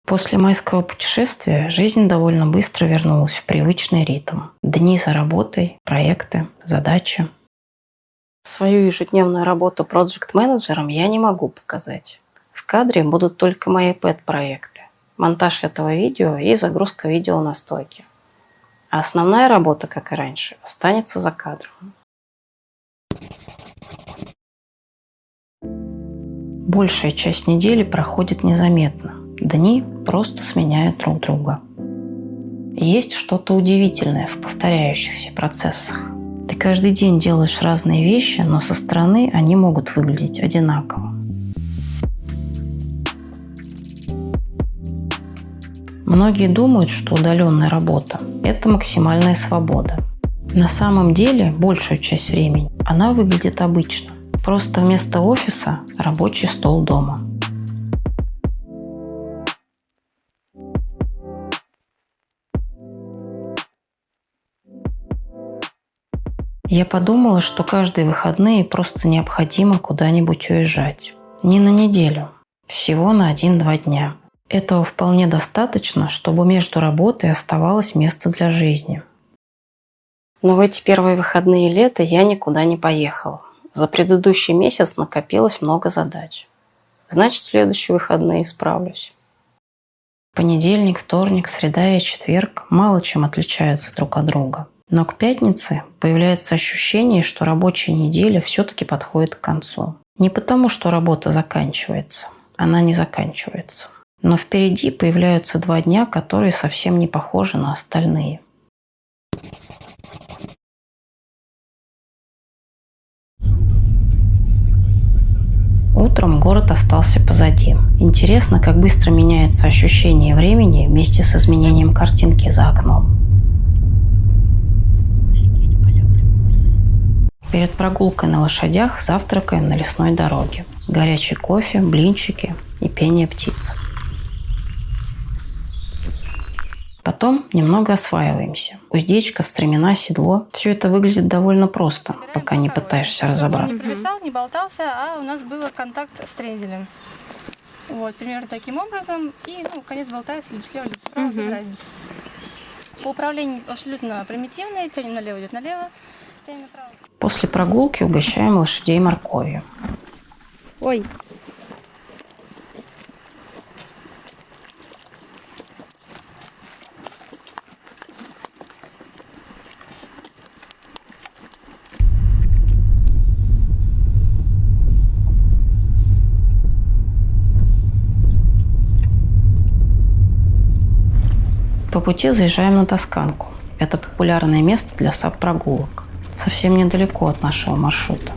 После майского путешествия жизнь довольно быстро вернулась в привычный ритм. Дни за работой, проекты, задачи. Свою ежедневную работу проект-менеджером я не могу показать. В кадре будут только мои пэт-проекты, монтаж этого видео и загрузка видео на стойке. А основная работа, как и раньше, останется за кадром. Большая часть недели проходит незаметно. Дни просто сменяют друг друга. Есть что-то удивительное в повторяющихся процессах. Ты каждый день делаешь разные вещи, но со стороны они могут выглядеть одинаково. Многие думают, что удаленная работа – это максимальная свобода. На самом деле, большую часть времени она выглядит обычно. Просто вместо офиса – рабочий стол дома. Я подумала, что каждые выходные просто необходимо куда-нибудь уезжать. Не на неделю, всего на 1-2 дня. Этого вполне достаточно, чтобы между работой оставалось место для жизни. Но в эти первые выходные лета я никуда не поехала. За предыдущий месяц накопилось много задач. Значит, в следующие выходные справлюсь. Понедельник, вторник, среда и четверг мало чем отличаются друг от друга. Но к пятнице появляется ощущение, что рабочая неделя все-таки подходит к концу. Не потому, что работа заканчивается. Она не заканчивается. Но впереди появляются 2 дня, которые совсем не похожи на остальные. Утром город остался позади. Интересно, как быстро меняется ощущение времени вместе с изменением картинки за окном. Перед прогулкой на лошадях завтракаем на лесной дороге. Горячий кофе, блинчики и пение птиц. Потом немного осваиваемся. Уздечка, стремена, седло. Все это выглядит довольно просто, пока не пытаешься разобраться. Не повисал, не болтался, а у нас был контакт с трензелем. Вот, примерно таким образом. И, конец болтается либо слева, либо справа, без разницы. По управлению абсолютно примитивные. Тянем налево, идет налево. Тянем направо. После прогулки угощаем лошадей морковью. Ой. По пути заезжаем на Тосканку. Это популярное место для сап-прогулок. Совсем недалеко от нашего маршрута.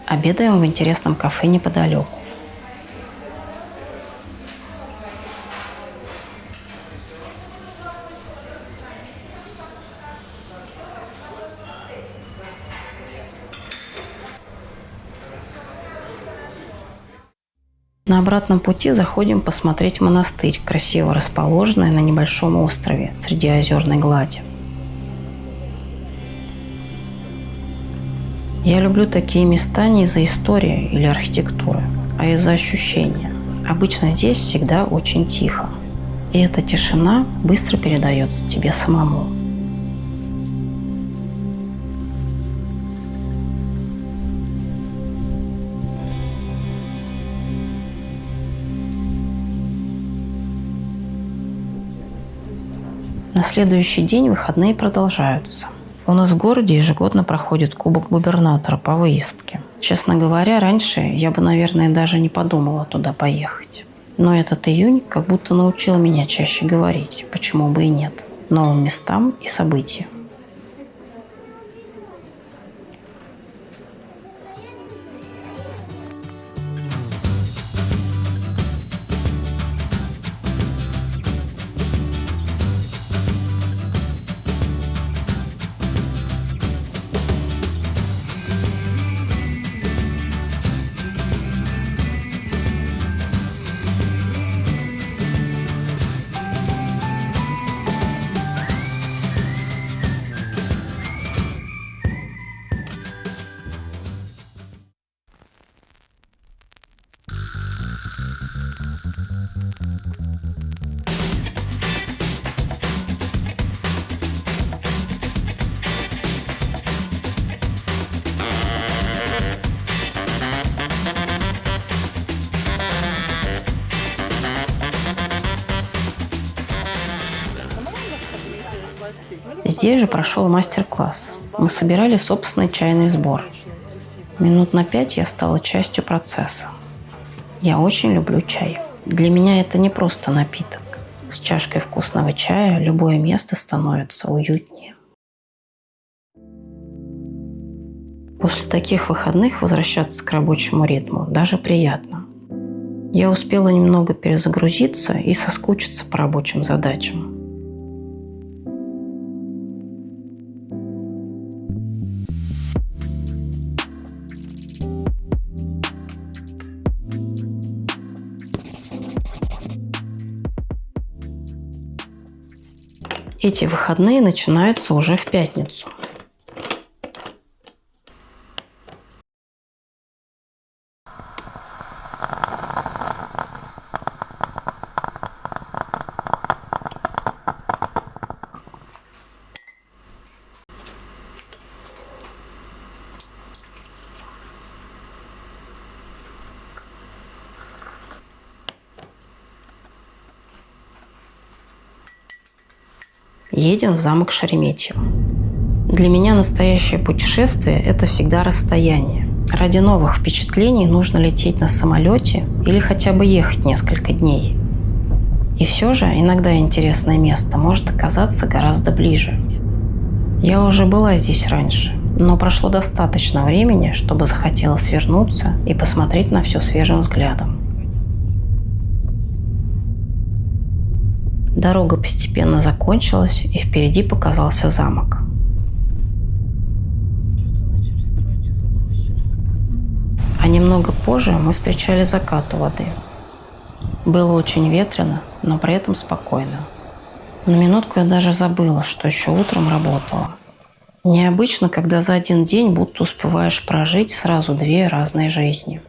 Обедаем в интересном кафе неподалеку. На обратном пути заходим посмотреть монастырь, красиво расположенный на небольшом острове среди озерной глади. Я люблю такие места не из-за истории или архитектуры, а из-за ощущения. Обычно здесь всегда очень тихо. И эта тишина быстро передается тебе самому. На следующий день выходные продолжаются. У нас в городе ежегодно проходит Кубок губернатора по выездке. Честно говоря, раньше я бы, наверное, даже не подумала туда поехать. Но этот июнь как будто научил меня чаще говорить, почему бы и нет, новым местам и событиям. Здесь же прошел мастер-класс. Мы собирали собственный чайный сбор. Минут на 5 я стала частью процесса. Я очень люблю чай. Для меня это не просто напиток. С чашкой вкусного чая любое место становится уютнее. После таких выходных возвращаться к рабочему ритму даже приятно. Я успела немного перезагрузиться и соскучиться по рабочим задачам. Эти выходные начинаются уже в пятницу. Едем в замок Шереметьево. Для меня настоящее путешествие – это всегда расстояние. Ради новых впечатлений нужно лететь на самолете или хотя бы ехать несколько дней. И все же иногда интересное место может оказаться гораздо ближе. Я уже была здесь раньше, но прошло достаточно времени, чтобы захотелось вернуться и посмотреть на все свежим взглядом. Дорога постепенно закончилась, и впереди показался замок. А немного позже мы встречали закат у воды. Было очень ветрено, но при этом спокойно. На минутку я даже забыла, что еще утром работала. Необычно, когда за один день будто успеваешь прожить сразу две разные жизни.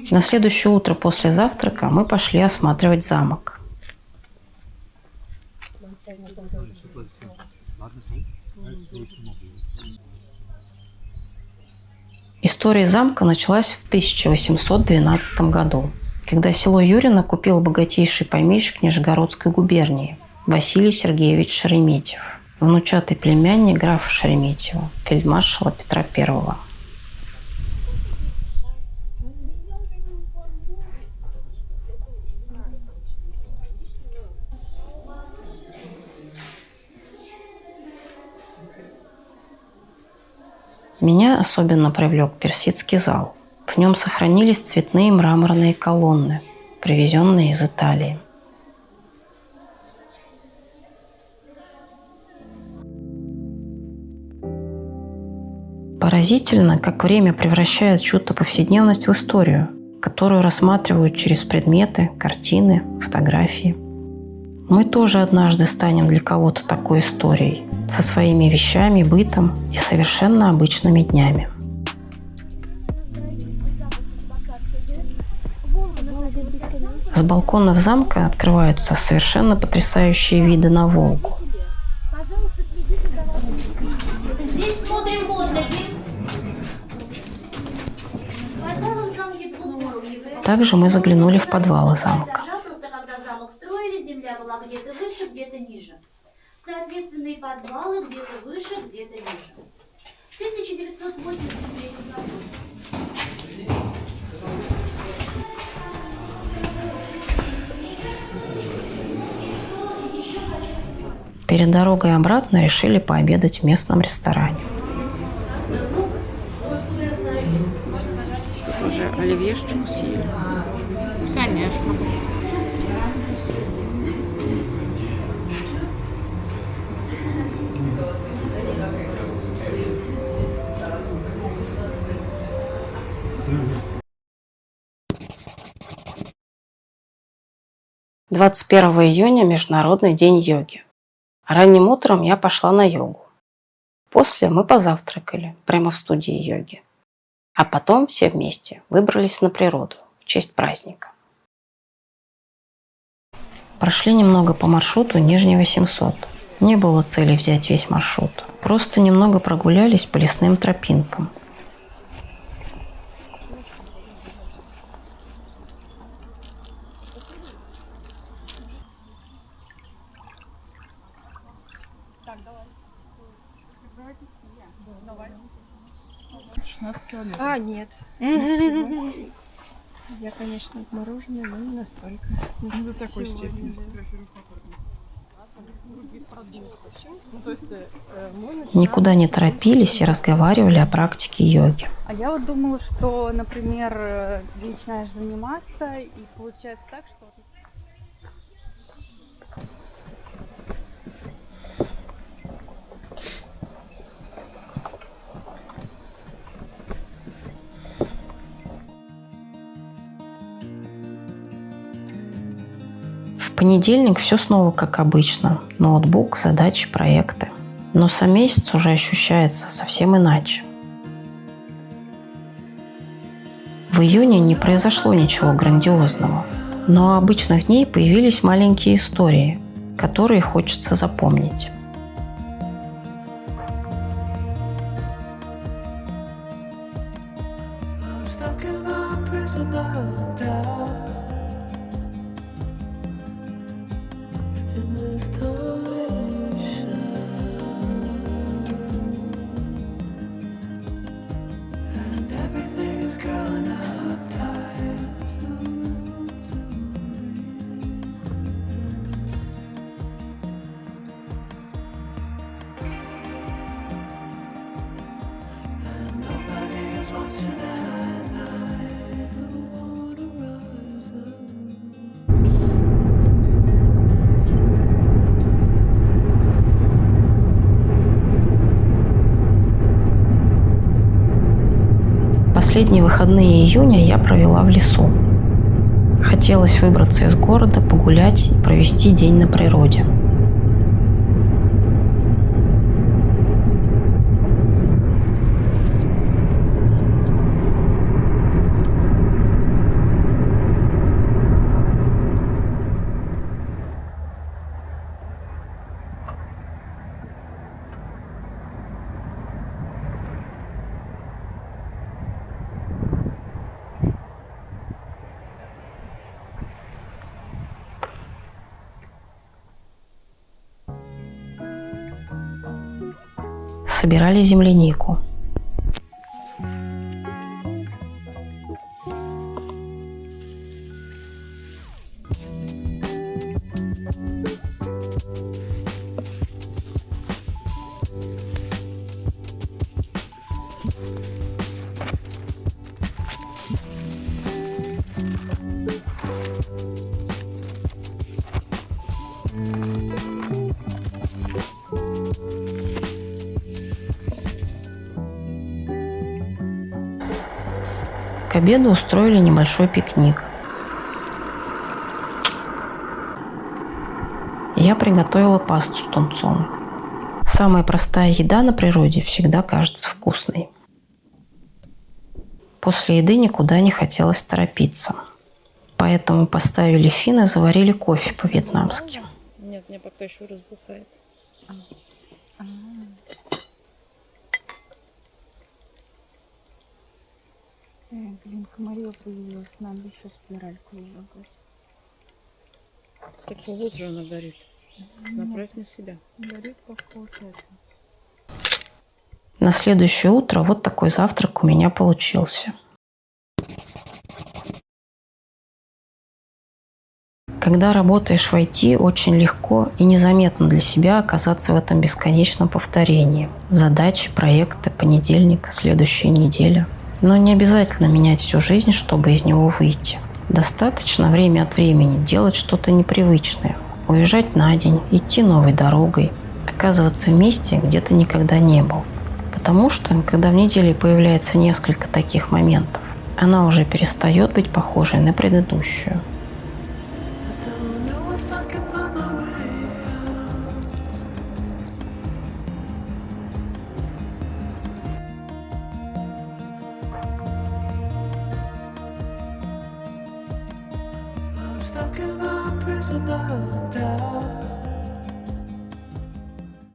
На следующее утро после завтрака мы пошли осматривать замок. История замка началась в 1812 году, когда село Юрино купил богатейший помещик Нижегородской губернии Василий Сергеевич Шереметьев, внучатый племянник графа Шереметьева, фельдмаршала Петра I. Меня особенно привлек персидский зал. В нем сохранились цветные мраморные колонны, привезенные из Италии. Поразительно, как время превращает чью-то повседневность в историю, которую рассматривают через предметы, картины, фотографии. Мы тоже однажды станем для кого-то такой историей, со своими вещами, бытом и совершенно обычными днями. С балконов замка открываются совершенно потрясающие виды на Волгу. Здесь смотрим под ноги. Также мы заглянули в подвалы замка. Просто когда замок строили, земля была где-то выше, где-то ниже. Соответственно, и подвалы где-то выше, где-то ниже. В 1983 году. Перед дорогой обратно решили пообедать в местном ресторане. Уже оливьешечку съели? Конечно. – 21 июня – Международный день йоги. Ранним утром я пошла на йогу. После мы позавтракали прямо в студии йоги. А потом все вместе выбрались на природу в честь праздника. Прошли немного по маршруту Нижнего 700. Не было цели взять весь маршрут. Просто немного прогулялись по лесным тропинкам. Давайте. 16 километров. А, нет. Спасибо. Я, конечно, мороженое, но не настолько. Не до такой Сегодня, степени. да. Ну, то есть, Никуда не торопились и разговаривали о практике йоги. А я вот думала, что, например, ты начинаешь заниматься, и получается так, что... В понедельник все снова как обычно. Ноутбук, задачи, проекты. Но сам месяц уже ощущается совсем иначе. В июне не произошло ничего грандиозного, но у обычных дней появились маленькие истории, которые хочется запомнить. Последние выходные июня я провела в лесу. Хотелось выбраться из города, погулять и провести день на природе. Собирали землянику. К обеду устроили небольшой пикник. Я приготовила пасту с тунцом. Самая простая еда на природе всегда кажется вкусной. После еды никуда не хотелось торопиться. Поэтому поставили фен и заварили кофе по-вьетнамски. Нет, мне пока еще разбухает. Блин, комарье появилось, надо еще спиральку выжигать. Так вот же она горит. Направь на себя. Горит как вот это. На следующее утро вот такой завтрак у меня получился. Когда работаешь в IT, очень легко и незаметно для себя оказаться в этом бесконечном повторении. Задачи, проекты, понедельник, следующая неделя. Но не обязательно менять всю жизнь, чтобы из него выйти. Достаточно время от времени делать что-то непривычное. Уезжать на день, идти новой дорогой, оказываться в месте, где ты никогда не был. Потому что, когда в неделе появляется несколько таких моментов, она уже перестает быть похожей на предыдущую. Stuck in a prison of doubt.